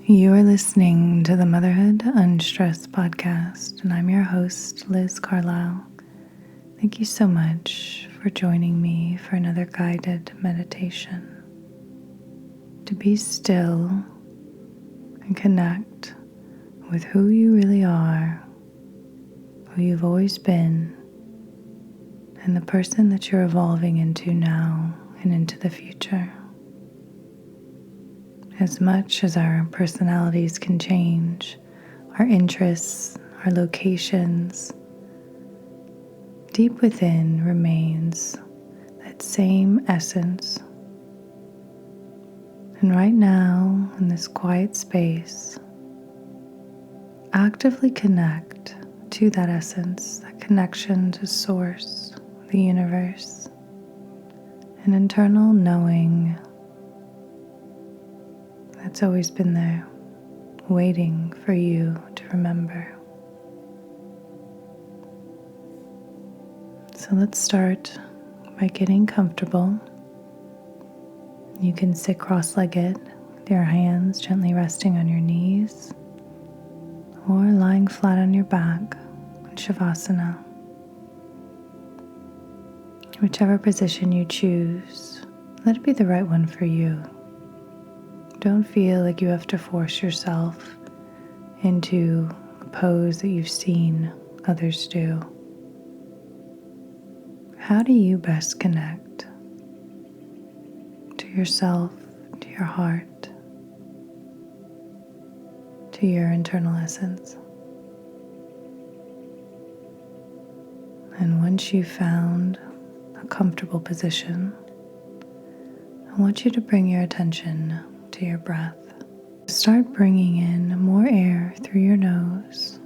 You are listening to the Motherhood Unstressed podcast, and I'm your host, Liz Carlisle. Thank you so much for joining me for another guided meditation. To be still and connect with who you really are, who you've always been, and the person that you're evolving into now and into the future. As much as our personalities can change, our interests, our locations, deep within remains that same essence. And right now, in this quiet space, actively connect to that essence, that connection to Source, the universe, an internal knowing that's always been there, waiting for you to remember. So let's start by getting comfortable. You can sit cross-legged with your hands gently resting on your knees or lying flat on your back in Shavasana. Whichever position you choose, let it be the right one for you. Don't feel like you have to force yourself into a pose that you've seen others do. How do you best connect to yourself, to your heart, to your internal essence? And once you've found a comfortable position, I want you to bring your attention to your breath. Start bringing in more air through your nose,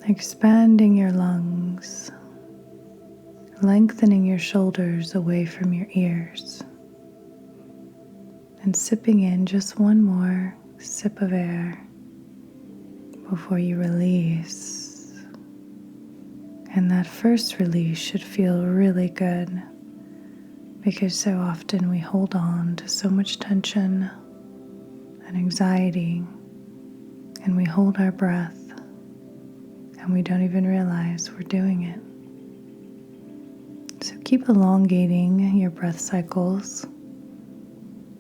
expanding your lungs, lengthening your shoulders away from your ears, and sipping in just one more sip of air before you release. And that first release should feel really good, because so often we hold on to so much tension and anxiety, and we hold our breath, and we don't even realize we're doing it. So keep elongating your breath cycles,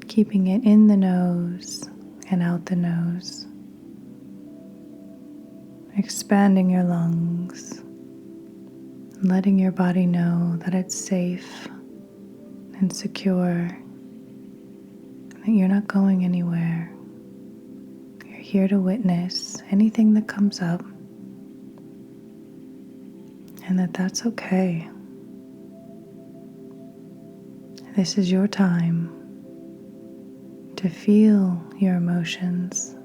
keeping it in the nose and out the nose, expanding your lungs, letting your body know that it's safe and secure, that you're not going anywhere. You're here to witness anything that comes up, and that's okay. This is your time to feel your emotions,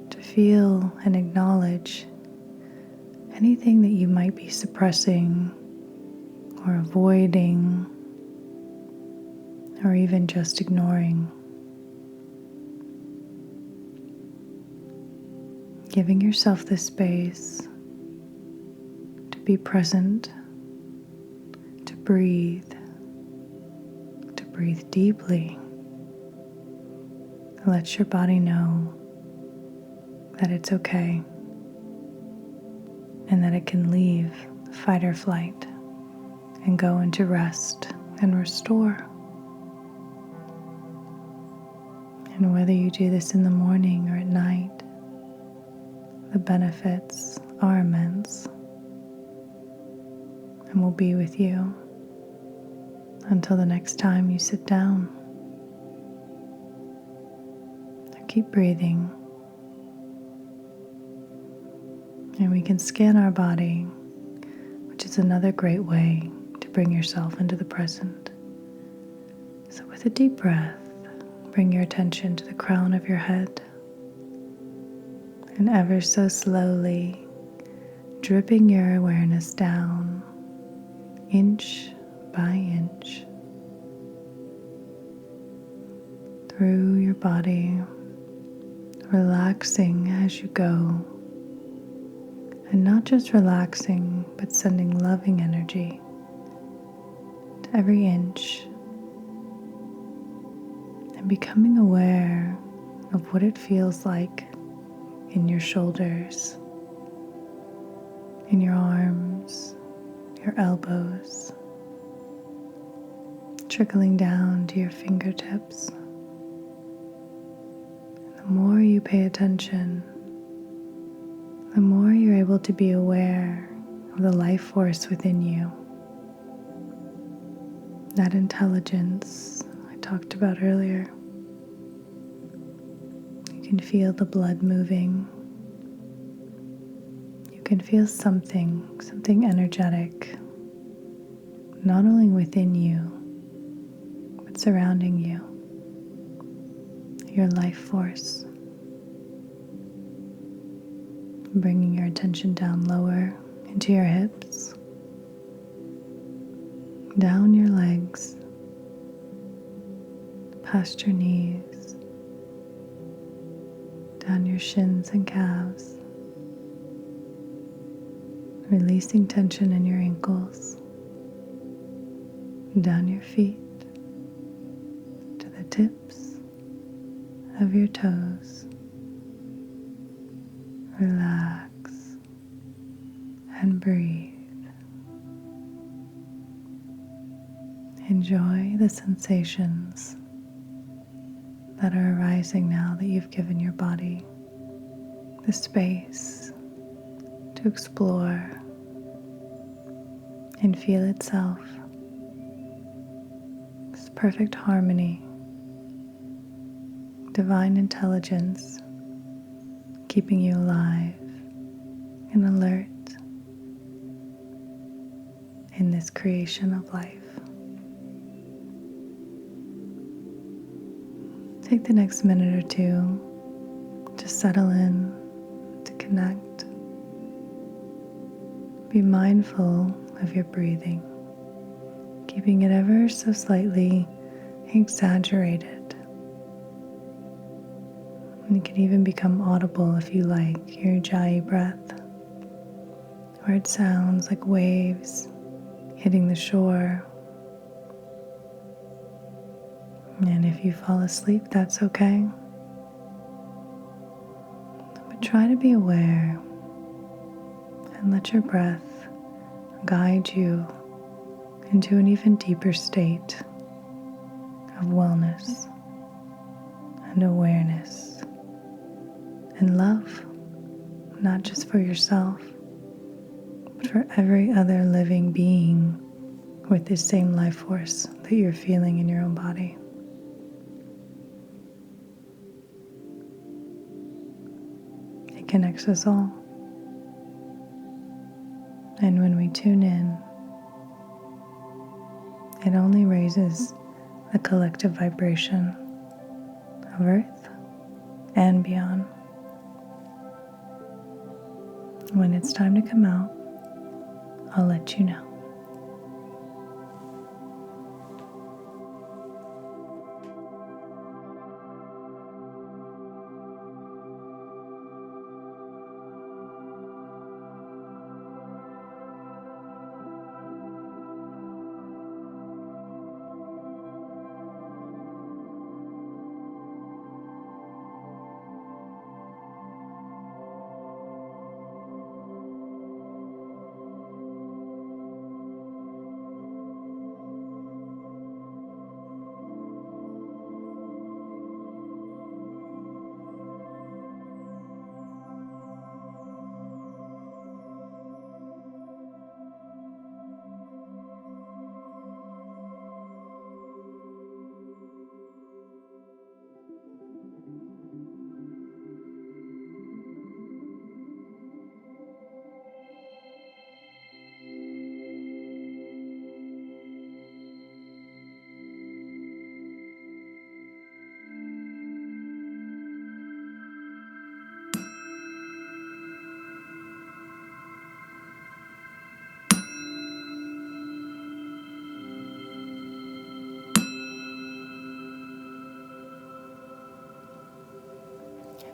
to feel and acknowledge anything that you might be suppressing or avoiding, or even just ignoring. Giving yourself the space to be present, to breathe deeply. Let your body know that it's okay and that it can leave fight or flight and go into rest and restore. And whether you do this in the morning or at night, the benefits are immense and will be with you until the next time you sit down. So keep breathing, and we can scan our body, which is another great way to bring yourself into the present. So with a deep breath, bring your attention to the crown of your head, and ever so slowly dripping your awareness down, inch by inch, through your body, relaxing as you go, and not just relaxing, but sending loving energy to every inch and becoming aware of what it feels like in your shoulders, in your arms, your elbows, trickling down to your fingertips. And the more you pay attention, the more you're able to be aware of the life force within you. That intelligence I talked about earlier. You can feel the blood moving. You can feel something energetic, not only within you, but surrounding you. Your life force. Bringing your attention down lower into your hips, down your legs, past your knees, down your shins and calves, releasing tension in your ankles, down your feet to the tips of your toes. Relax and breathe. Enjoy the sensations that are arising now that you've given your body the space to explore and feel itself. This perfect harmony, divine intelligence, keeping you alive and alert in this creation of life. Take the next minute or two to settle in, to connect. Be mindful of your breathing, keeping it ever so slightly exaggerated. And it can even become audible if you like, your ujjayi breath, where it sounds like waves hitting the shore. And if you fall asleep, that's okay. But try to be aware and let your breath guide you into an even deeper state of wellness and awareness and love, not just for yourself, but for every other living being with this same life force that you're feeling in your own body. It connects us all. And when we tune in, it only raises the collective vibration of Earth and beyond. When it's time to come out, I'll let you know.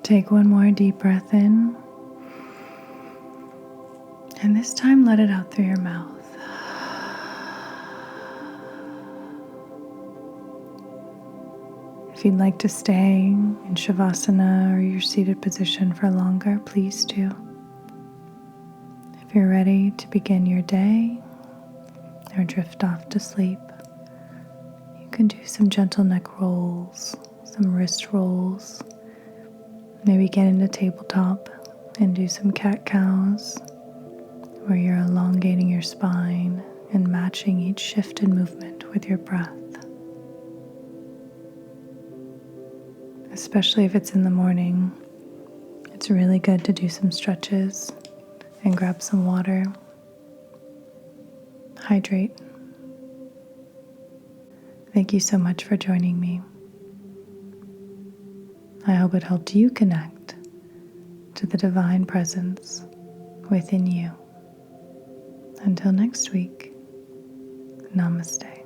Take one more deep breath in, and this time let it out through your mouth. If you'd like to stay in Shavasana or your seated position for longer, please do. If you're ready to begin your day or drift off to sleep, you can do some gentle neck rolls, some wrist rolls, maybe get into tabletop and do some cat-cows, where you're elongating your spine and matching each shift in movement with your breath. Especially if it's in the morning, it's really good to do some stretches and grab some water. Hydrate. Thank you so much for joining me. I hope it helped you connect to the divine presence within you. Until next week, namaste.